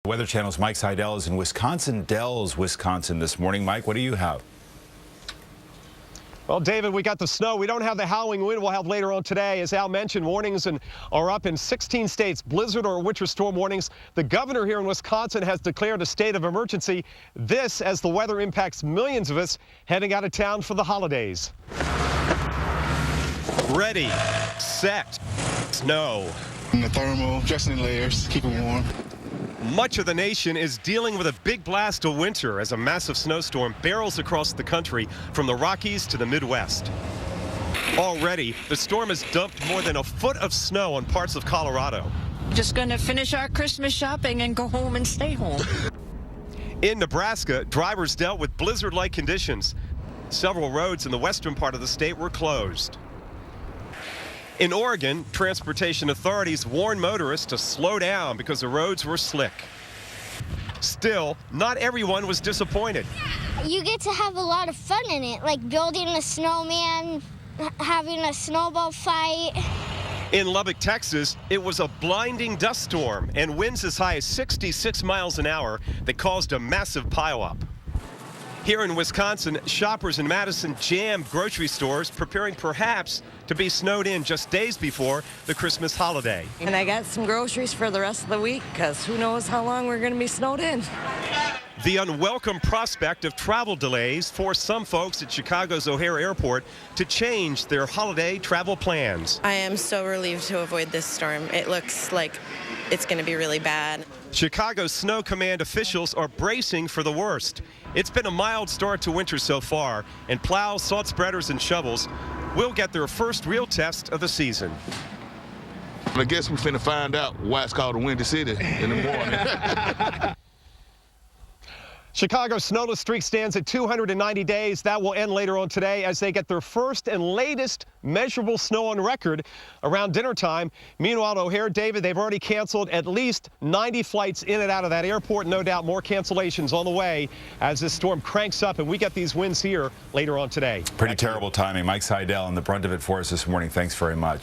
Weather Channel's Mike Seidel is in Wisconsin Dells, Wisconsin this morning. Mike, what do you have? Well, David, we got the snow. We don't have the howling wind we'll have later on today. As Al mentioned, warnings are up in 16 states, blizzard or winter storm warnings. The governor here in Wisconsin has declared a state of emergency. This as the weather impacts millions of us heading out of town for the holidays. Ready, set, snow. The thermal, dressing in layers, keep it warm. Much of the nation is dealing with a big blast of winter as a massive snowstorm barrels across the country from the Rockies to the Midwest. Already, the storm has dumped more than a foot of snow on parts of Colorado. Just going to finish our Christmas shopping and go home and stay home. In Nebraska, drivers dealt with blizzard-like conditions. Several roads in the western part of the state were closed. In Oregon, transportation authorities warned motorists to slow down because the roads were slick. Still, not everyone was disappointed. You get to have a lot of fun in it, like building a snowman, having a snowball fight. In Lubbock, Texas, it was a blinding dust storm and winds as high as 66 miles an hour that caused a massive pileup. Here in Wisconsin, shoppers in Madison jammed grocery stores, preparing perhaps to be snowed in just days before the Christmas holiday. And I got some groceries for the rest of the week, because who knows how long we're going to be snowed in. The unwelcome prospect of travel delays forced some folks at Chicago's O'Hare Airport to change their holiday travel plans. I am so relieved to avoid this storm. It looks like it's going to be really bad. Chicago's Snow Command officials are bracing for the worst. It's been a mild start to winter so far, and plows, salt spreaders, and shovels will get their first real test of the season. I guess we're finna find out why it's called the Windy City in the morning. Chicago's snowless streak stands at 290 days. That will end later on today as they get their first and latest measurable snow on record around dinner time. Meanwhile, at O'Hare, David, they've already canceled at least 90 flights in and out of that airport. No doubt more cancellations on the way as this storm cranks up and we get these winds here later on today. Pretty terrible timing. Mike Seidel on the brunt of it for us this morning. Thanks very much.